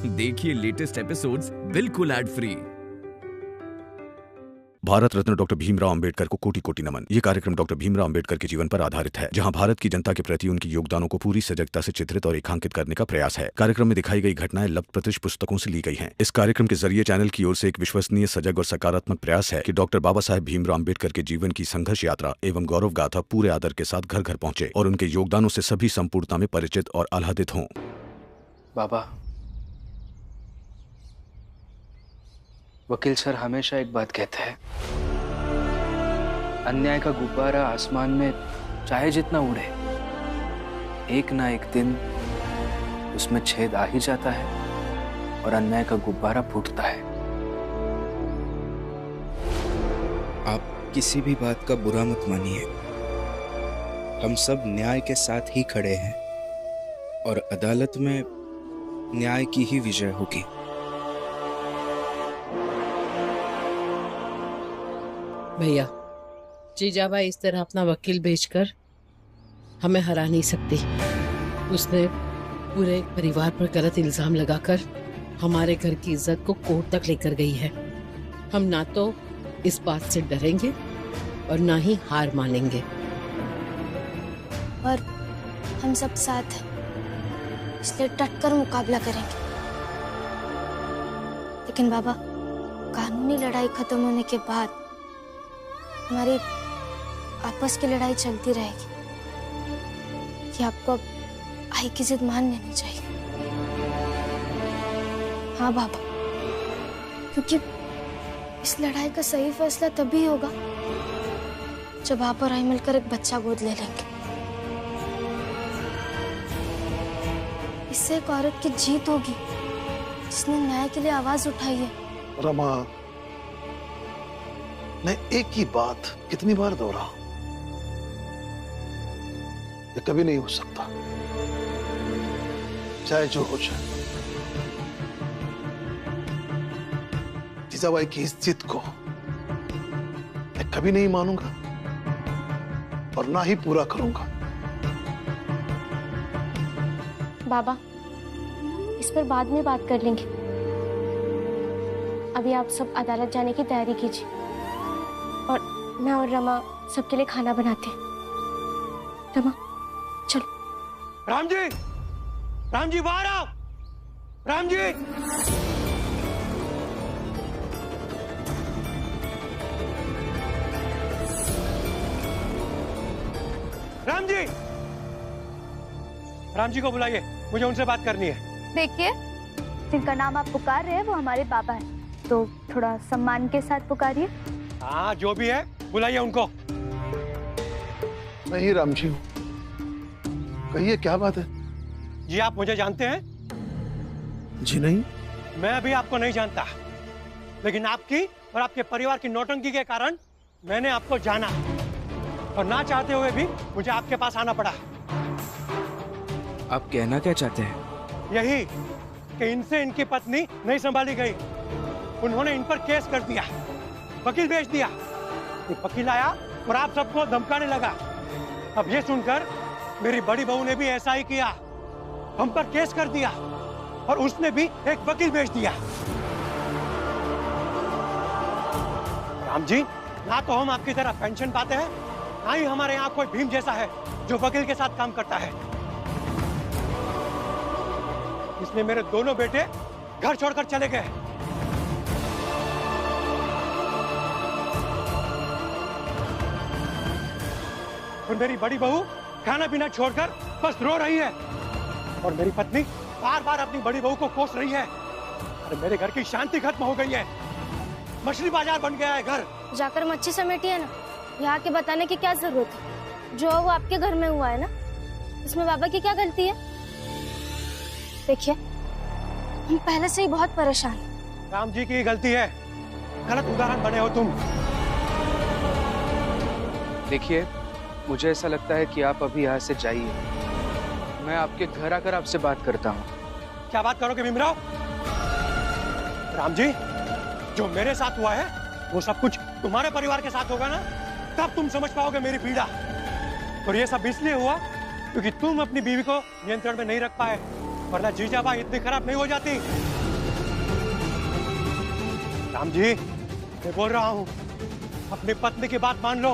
देखिए latest episodes बिल्कुल ad free. Bharat Ratna doctor Bhimrao Ambedkar को कोटि कोटि नमन। ये कार्यक्रम डॉक्टर भीमराव अंबेडकर के जीवन पर आधारित है, जहां भारत की जनता के प्रति उनके योगदानों को पूरी सजगता से चित्रित और रेखांकित करने का प्रयास है। कार्यक्रम में दिखाई गई घटनाएं लब्ध पुस्तकों से ली गई हैं। इस कार्यक्रम के जरिए चैनल की ओर से एक विश्वसनीय, सजग और सकारात्मक प्रयास है कि डॉक्टर बाबा साहेब भीमराव अंबेडकर के जीवन की संघर्ष यात्रा एवं गौरव गाथा पूरे आदर के साथ घर घर पहुंचे और उनके योगदानों से सभी संपूर्णता में परिचित और आह्लादित हों। बाबा, वकील सर हमेशा एक बात कहते हैं, अन्याय का गुब्बारा आसमान में चाहे जितना उड़े, एक ना एक दिन उसमें छेद आ ही जाता है और अन्याय का गुब्बारा फूटता है। आप किसी भी बात का बुरा मत मानिए। हम सब न्याय के साथ ही खड़े हैं और अदालत में न्याय की ही विजय होगी। भैया, जीजाबाई इस तरह अपना वकील भेजकर हमें हरा नहीं सकती। उसने पूरे परिवार पर गलत इल्जाम लगाकर हमारे घर की इज्जत को कोर्ट तक लेकर गई है। हम ना तो इस बात से डरेंगे और ना ही हार मानेंगे। और हम सब साथ हैं, इसलिए डटकर मुकाबला करेंगे। लेकिन बाबा, कानूनी लड़ाई खत्म होने के बाद हमारी आपस की लड़ाई चलती रहेगी। कि आपको अब आई की जिद मान लेनी चाहिए। हाँ बाबा, क्योंकि इस लड़ाई का सही फैसला तभी होगा जब आप और आई मिलकर एक बच्चा गोद ले लेंगे। इससे एक औरत की जीत होगी जिसने न्याय के लिए आवाज उठाई है। रमा, मैं एक ही बात कितनी बार दोहराऊं? ये कभी नहीं हो सकता, चाहे जो हो जाए। जीजाबाई की इस जिद को मैं कभी नहीं मानूंगा और ना ही पूरा करूंगा। बाबा, इस पर बाद में बात कर लेंगे। अभी आप सब अदालत जाने की तैयारी कीजिए और मैं और रमा सबके लिए खाना बनाते हैं। रमा, चलो। राम जी बाहर आओ। राम जी, राम जी को बुलाइए, मुझे उनसे बात करनी है। देखिए, जिनका नाम आप पुकार रहे हैं वो हमारे पापा हैं, तो थोड़ा सम्मान के साथ पुकारिए। हाँ, जो भी है बुलाइए उनको। मैं ही राम जी हूँ, कहिए क्या बात है? जी, आप मुझे जानते हैं? जी नहीं। मैं अभी आपको नहीं जानता, लेकिन आपकी और आपके परिवार की नौटंकी के कारण मैंने आपको जाना और ना चाहते हुए भी मुझे आपके पास आना पड़ा। आप कहना क्या चाहते हैं? यही कि इनसे इनकी पत्नी नहीं संभाली गई, उन्होंने इन पर केस कर दिया, वकील भेज दिया। एक वकील आया और आप सबको धमकाने लगा। अब ये सुनकर मेरी बड़ी बहू ने भी ऐसा ही किया, हम पर केस कर दिया और उसने भी एक वकील भेज दिया। राम जी, ना तो हम आपकी तरह पेंशन पाते हैं, ना ही हमारे यहाँ कोई भीम जैसा है जो वकील के साथ काम करता है। इसलिए मेरे दोनों बेटे घर छोड़कर चले गए। और मेरी बड़ी बहू खाना पीना छोड़कर बस रो रही है और मेरी पत्नी बार बार अपनी बड़ी बहू को कोस रही है। अरे मेरे घर की शांति खत्म हो गई है, मछली बाजार बन गया है घर। जाकर मच्छी समेटिए ना, यहाँ के बताने की क्या जरूरत है? जो वो आपके घर में हुआ है ना, इसमें बाबा की क्या गलती है? देखिए, हम पहले से ही बहुत परेशान हैं। राम जी की गलती है, गलत उदाहरण बने हो तुम। देखिए, मुझे ऐसा लगता है कि आप अभी यहाँ से जाइए, मैं आपके घर आकर आपसे बात करता हूँ। क्या बात करोगे भीमराव? राम जी, जो मेरे साथ हुआ है वो सब कुछ तुम्हारे परिवार के साथ होगा ना, तब तुम समझ पाओगे मेरी पीड़ा। और ये सब इसलिए हुआ क्योंकि तुम अपनी बीवी को नियंत्रण में नहीं रख पाए वरना जीजाबाई इतनी खराब नहीं हो जाती। राम जी, मैं बोल रहा हूँ, अपनी पत्नी की बात मान लो,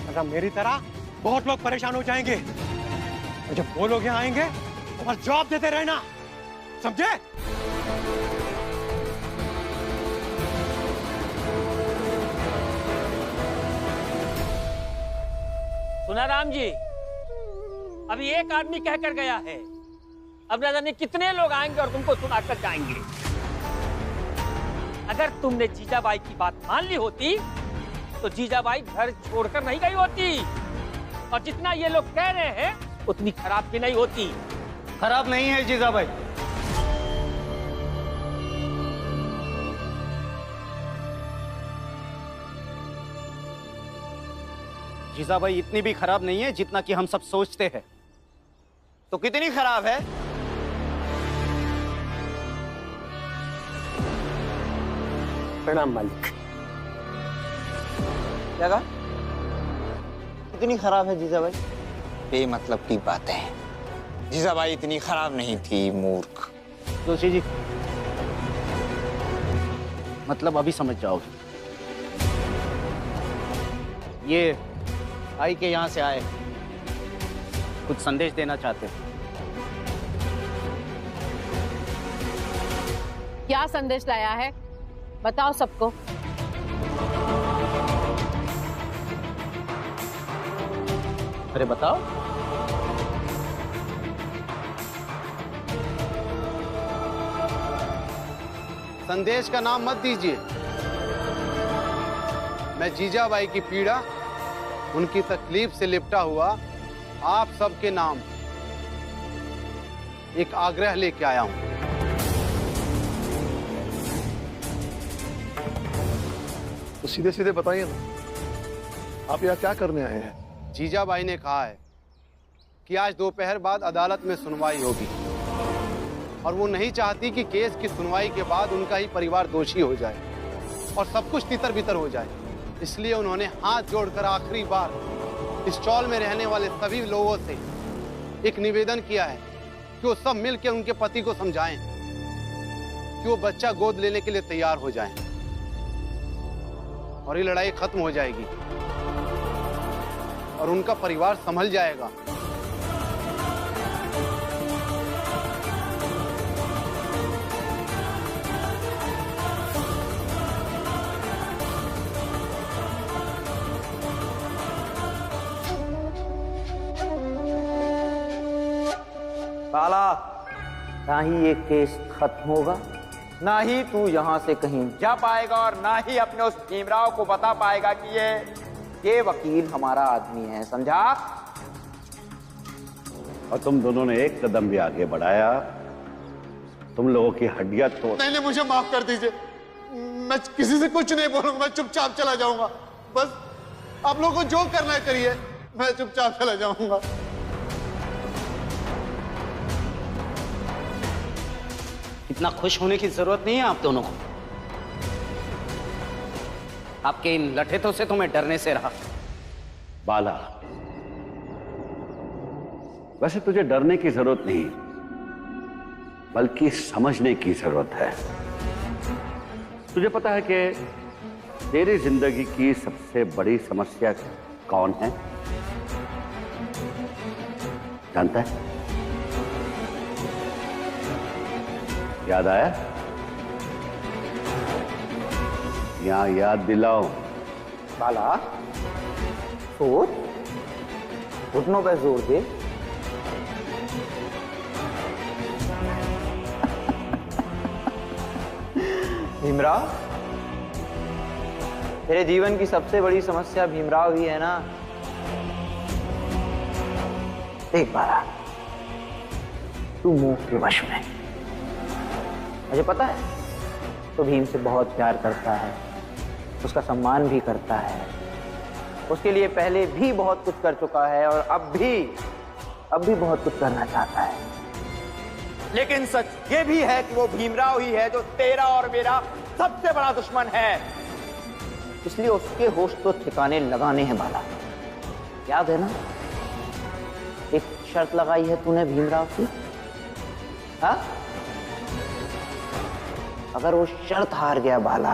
वरना मेरी तरह बहुत लोग परेशान हो जाएंगे। और जब वो लोग यहाँ आएंगे तो बस जवाब देते रहना, समझे? सुना राम जी, अभी एक आदमी कहकर गया है, अब न जाने कितने लोग आएंगे और तुमको सुनाकर जाएंगे। अगर तुमने जीजाबाई की बात मान ली होती तो जीजाबाई घर छोड़कर नहीं गई होती, और जितना ये लोग कह रहे हैं उतनी खराब भी नहीं होती। खराब नहीं है जीजाबाई। जीजाबाई इतनी भी खराब नहीं है जितना कि हम सब सोचते हैं। तो कितनी खराब है? प्रणाम मालिक। क्या कहा? कितनी खराब है जीजाबाई? बेमतलब की बातें हैं। जीजाबाई इतनी खराब नहीं थी, मूर्ख। जोशी जी, मतलब अभी समझ जाओगे। ये आई के यहां से आए, कुछ संदेश देना चाहते हैं। क्या संदेश लाया है, बताओ सबको। अरे बताओ। संदेश का नाम मत दीजिए। मैं जीजाबाई की पीड़ा, उनकी तकलीफ से लिपटा हुआ आप सबके नाम एक आग्रह लेके आया हूं। तो सीधे सीधे बताइए ना, आप यहाँ क्या करने आए हैं? जीजाबाई ने कहा है कि आज दोपहर बाद अदालत में सुनवाई होगी, और वो नहीं चाहती कि केस की सुनवाई के बाद उनका ही परिवार दोषी हो जाए और सब कुछ तितर बितर हो जाए। इसलिए उन्होंने हाथ जोड़कर आखिरी बार इस चौल में रहने वाले सभी लोगों से एक निवेदन किया है कि वो सब मिलकर उनके पति को समझाएं कि वो बच्चा गोद लेने के लिए तैयार हो जाएं, और ये लड़ाई खत्म हो जाएगी और उनका परिवार संभल जाएगा। काला, ना ही ये केस खत्म होगा, ना ही तू यहाँ से कहीं जा पाएगा, और ना ही अपने उस भीमराव को बता पाएगा कि ये वकील हमारा आदमी है, समझा? और तुम दोनों ने एक कदम भी आगे बढ़ाया, तुम लोगों की हड्डियां तोड़। नहीं, मुझे माफ कर दीजिए, मैं किसी से कुछ नहीं बोलूंगा, मैं चुपचाप चला जाऊंगा। बस आप लोगों को जो करना है करिए, मैं चुपचाप चला जाऊंगा। इतना खुश होने की जरूरत नहीं है आप दोनों को। आपके इन लठेतों से तो मैं डरने से रहा। बाला, वैसे तुझे डरने की जरूरत नहीं, बल्कि समझने की जरूरत है। तुझे पता है कि तेरी जिंदगी की सबसे बड़ी समस्या कौन है? जानता है? याद आया? यहां याद दिलाओ। काला, सोच, घुटनों पे जोर दे। भीमराव, तेरे जीवन की सबसे बड़ी समस्या भीमराव ही है ना? देख बाला, तू मोह के वश में, मुझे पता है तो भीम से बहुत प्यार करता है, उसका सम्मान भी करता है, उसके लिए पहले भी बहुत कुछ कर चुका है और अब भी बहुत कुछ करना चाहता है। लेकिन सच ये भी है कि वो भीमराव ही है जो तेरा और मेरा सबसे बड़ा दुश्मन है। इसलिए उसके होश तो ठिकाने लगाने हैं बाला। याद है ना, एक शर्त लगाई है तूने भीमराव से हाँ? अगर वो शर्त हार गया बाला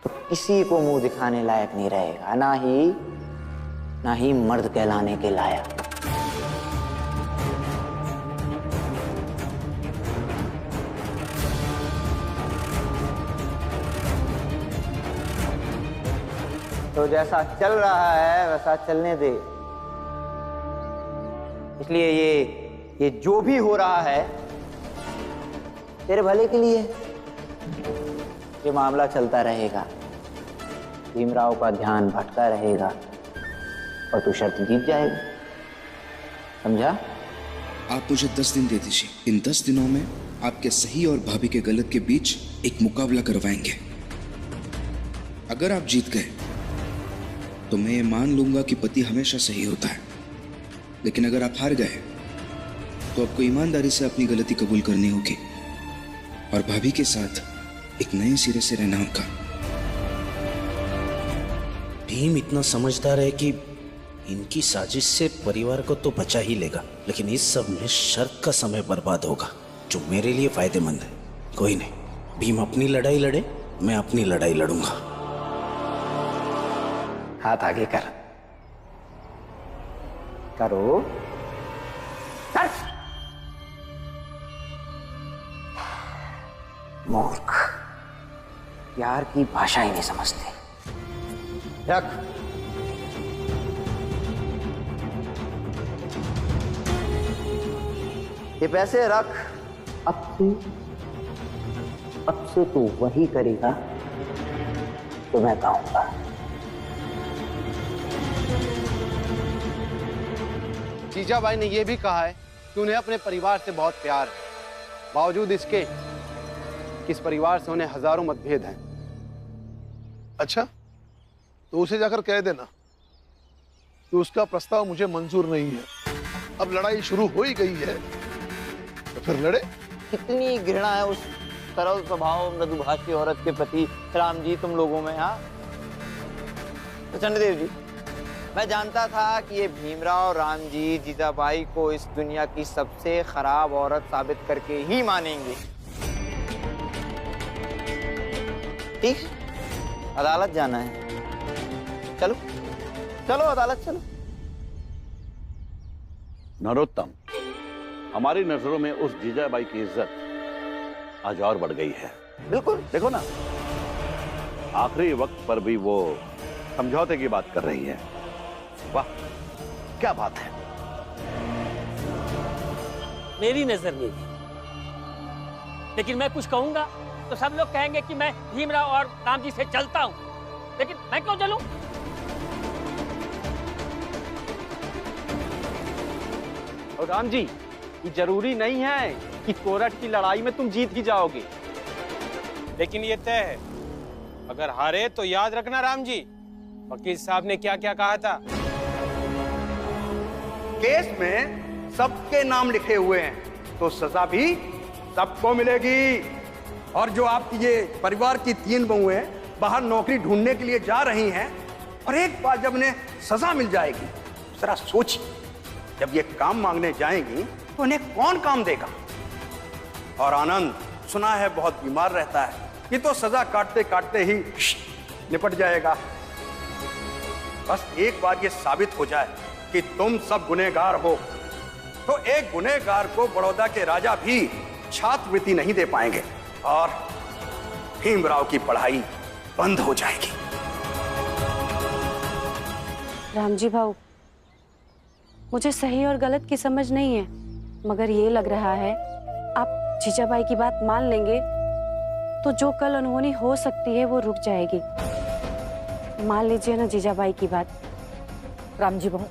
तो किसी को मुंह दिखाने लायक नहीं रहेगा, ना ही मर्द कहलाने के लायक। तो जैसा चल रहा है वैसा चलने दे। इसलिए ये जो भी हो रहा है तेरे भले के लिए। ये मामला चलता रहेगा, भीमराव का ध्यान भटका रहेगा और तू शर्त जीत जाएगा, समझा? आप मुझे 10 दिन दे दीजिए। इन 10 दिनों में आपके सही और भाभी के गलत के बीच एक मुकाबला करवाएंगे। अगर आप जीत गए तो मैं ये मान लूंगा कि पति हमेशा सही होता है, लेकिन अगर आप हार गए तो आपको ईमानदारी से अपनी गलती कबूल करनी होगी और भाभी के साथ एक नए सिरे से रहना होगा। भीम इतना समझदार है कि इनकी साजिश से परिवार को तो बचा ही लेगा, लेकिन इस सब में शर्त का समय बर्बाद होगा जो मेरे लिए फायदेमंद है। कोई नहीं, भीम अपनी लड़ाई लड़े, मैं अपनी लड़ाई लड़ूंगा। हाथ आगे कर, करो, कर। मूर्ख, प्यार की भाषा ही नहीं समझते। रख। ये पैसे रख। अब से तू वही करेगा तो मैं कहूंगा। जीजाबाई ने यह भी कहा है कि उन्हें अपने परिवार से बहुत प्यार है, बावजूद इसके कि इस परिवार से उन्हें हजारों मतभेद हैं। अच्छा, तो उसे जाकर कह देना कि उसका प्रस्ताव मुझे मंजूर नहीं है। अब लड़ाई शुरू हो ही गई है तो फिर लड़े। कितनी घृणा है उस सरल स्वभाव मृदुभाषी औरत के प्रति राम जी तुम लोगों में। हाँ चंद्रदेव जी, मैं जानता था कि ये भीमराव राम जी जीजाबाई को इस दुनिया की सबसे खराब औरत साबित करके ही मानेंगे। ठीक, अदालत जाना है। चलो चलो अदालत चलो। नरोत्तम, हमारी नजरों में उस जीजाबाई की इज्जत आज और बढ़ गई है। बिल्कुल, देखो ना, आखिरी वक्त पर भी वो समझौते की बात कर रही है। वाह, क्या बात है। मेरी नजर में भी, लेकिन मैं कुछ कहूंगा तो सब लोग कहेंगे कि मैं भीमराव और राम जी से चलता हूं, लेकिन मैं क्यों चलूं? और राम जी, ये जरूरी नहीं है कि कोर्ट की लड़ाई में तुम जीत ही जाओगे, लेकिन ये तय है, अगर हारे तो याद रखना राम जी, वकील साहब ने क्या क्या कहा था। केस में सबके नाम लिखे हुए हैं तो सजा भी सबको मिलेगी। और जो आपकी ये परिवार की 3 बहुएं बाहर नौकरी ढूंढने के लिए जा रही हैं और एक बार जब उन्हें सजा मिल जाएगी, जरा सोचिए, जब ये काम मांगने जाएंगी तो उन्हें कौन काम देगा। और आनंद सुना है बहुत बीमार रहता है, ये तो सजा काटते काटते ही निपट जाएगा। बस एक बार ये साबित हो जाए कि तुम सब गुनहगार हो तो एक गुनहगार को बड़ौदा के राजा भी छात्रवृत्ति नहीं दे पाएंगे और भीमराव की पढ़ाई बंद हो जाएगी। रामजी भाऊ, मुझे सही और गलत की समझ नहीं है, मगर ये लग रहा है आप जीजाबाई की बात मान लेंगे तो जो कल अनहोनी हो सकती है वो रुक जाएगी। मान लीजिए ना जीजाबाई की बात। रामजी बहू,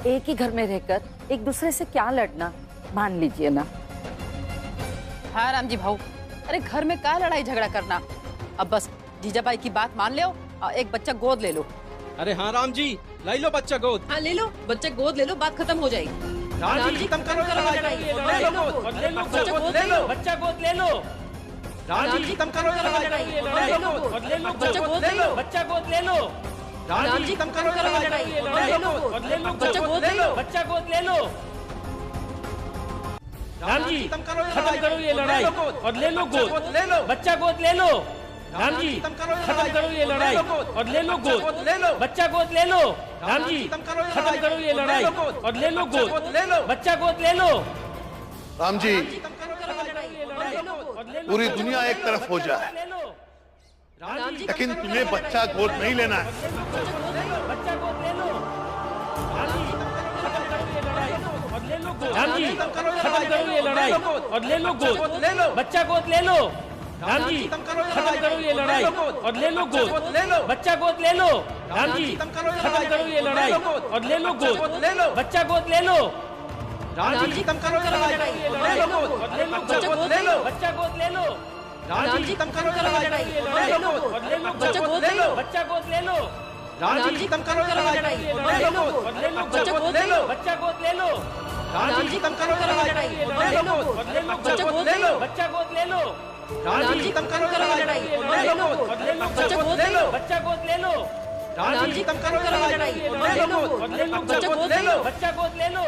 एक ही घर में रहकर एक दूसरे से क्या लड़ना, मान लीजिए ना। हाँ रामजी भाऊ, अरे घर में क्या लड़ाई झगड़ा करना, अब बस जीजाबाई की बात मान लो और एक बच्चा गोद ले लो। अरे हाँ राम जी, ला लो बच्चा गोद। हाँ ले लो, बच्चा गोद ले लो, बात खत्म हो जाएगी। राम जी, खत्म करो लड़ाई। बच्चा गोद ले लो, बच्चा गोद ले लो। राम जी, खत्म करो लड़ाई। बच्चा गोद ले लो, बच्चा गोद ले लो। राम जी, खत्म करो लड़ाई। बच्चा गोद ले लो, बच्चा गोद ले लो। राम जी खत्म करो ये लड़ाई और ले लो गोद, बच्चा गोद ले लो। राम जी खत्म करो ये लड़ाई और ले लो गोद, बच्चा गोद ले लो। राम जी खत्म करो ये लड़ाई और ले लो गोद, बच्चा गोद ले लो। राम जी पूरी दुनिया एक तरफ हो जाए, लेकिन तुम्हें बच्चा गोद नहीं लेना है। बच्चा गोद ले लो। राम जी खत्म करो ये लड़ाई और ले लो गोद, बच्चा गोद ले लो। राम जी खत्म करो ये लड़ाई और ले लो गोद, बच्चा गोद ले लो। राम जी खत्म करो ये लड़ाई और ले लो गोद, बच्चा गोद ले लो। राम जी खत्म करो ये लड़ाई और ले लो गोद, बच्चा गोद ले लो, बच्चा गोद ले लो। राम जी खत्म करो ये लड़ाई और ले लो गोद, बच्चा गोद ले लो, बच्चा गोद ले लो। राम जी खत्म करो ये लड़ाई और ले लो गोद, बच्चा गोद ले लो, बच्चा गोद ले लो। राम जी खत्म करो ये लड़ाई और ले लो गोद, बच्चा गोद ले लो, बच्चा गोद ले लो। राम जी खत्म करो ये लड़ाई और ले लो गोद, बच्चा गोद ले लो, बच्चा गोद ले लो। राम जी खत्म करो ये लड़ाई और ले लो गोद, बच्चा गोद ले लो, बच्चा गोद ले लो।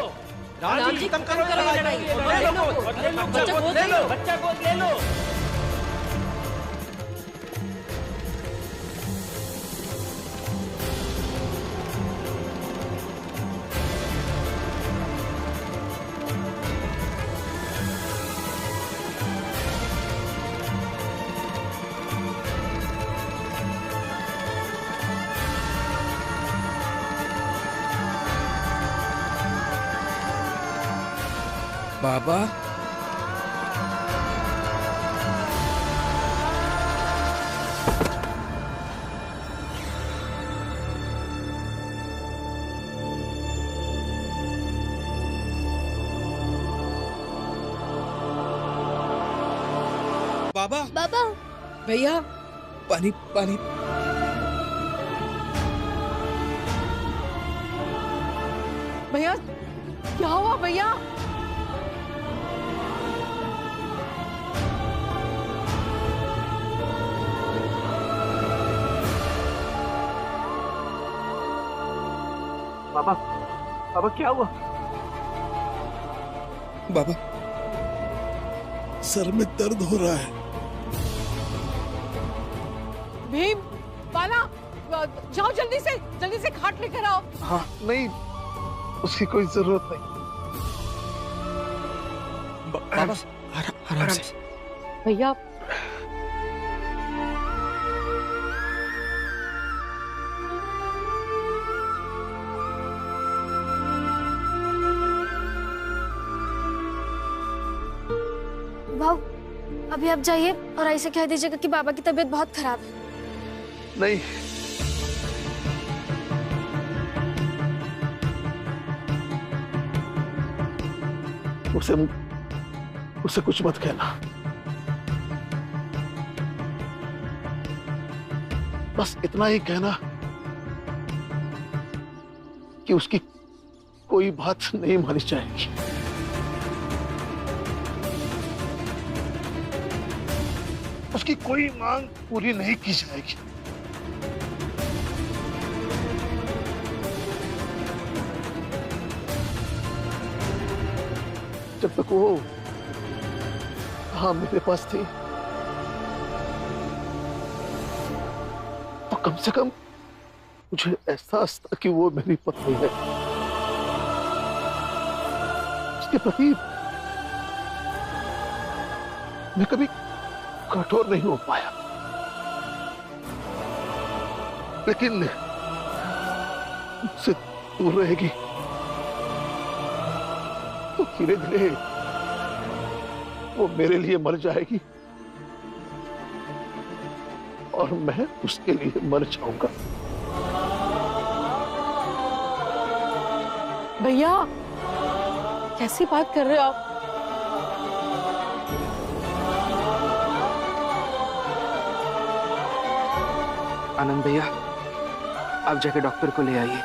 राम जी खत्म करो ये लड़ाई और ले लो गोद, बच्चा गोद ले लो, बच्चा गोद ले लो। बाबा बाबा बाबा भैया पानी पानी। भैया क्या हुआ भैया? बाबा बाबा क्या हुआ? बाबा सर में दर्द हो रहा है। भीम बाला जाओ जल्दी से खाट लेकर आओ। हाँ नहीं, उसकी कोई जरूरत नहीं। बाबा आराम से। भैया भाव अभी आप जाइए और ऐसे कह दीजिएगा कि बाबा की तबीयत बहुत खराब है। नहीं, उसे कुछ मत कहना। बस इतना ही कहना कि उसकी कोई बात नहीं मानी जाएगी। उसकी कोई मांग पूरी नहीं की जाएगी। जब तक वो हाँ मेरे पास थी तो कम से कम मुझे एहसास था कि वो मेरी पत्नी है। उसके प्रति मैं कभी कठोर नहीं हो पाया, लेकिन मुझसे दूर रहेगी तो धीरे धीरे वो मेरे लिए मर जाएगी और मैं उसके लिए मर जाऊंगा। भैया कैसी बात कर रहे हो आप? आनंद भैया आप जाके डॉक्टर को ले आइए,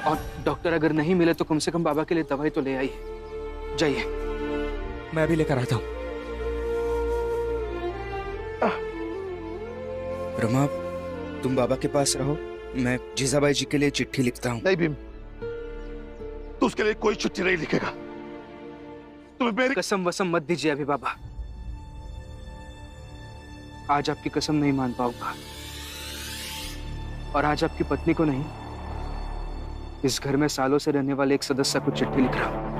और डॉक्टर अगर नहीं मिले तो कम से कम बाबा के लिए दवाई तो ले आइए। जाइए। मैं भी लेकर आता हूं। रमा तुम बाबा के पास रहो, मैं जीजाबाई जी के लिए चिट्ठी लिखता हूं। नहीं भीम, तू उसके लिए कोई चिट्ठी नहीं लिखेगा। तुम्हें मेरी कसम वसम मत दीजिए अभी बाबा। आज आपकी कसम नहीं मान पाऊंगा, और आज आपकी पत्नी को नहीं, इस घर में सालों से रहने वाले एक सदस्य को चिट्ठी लिख रहा हूं।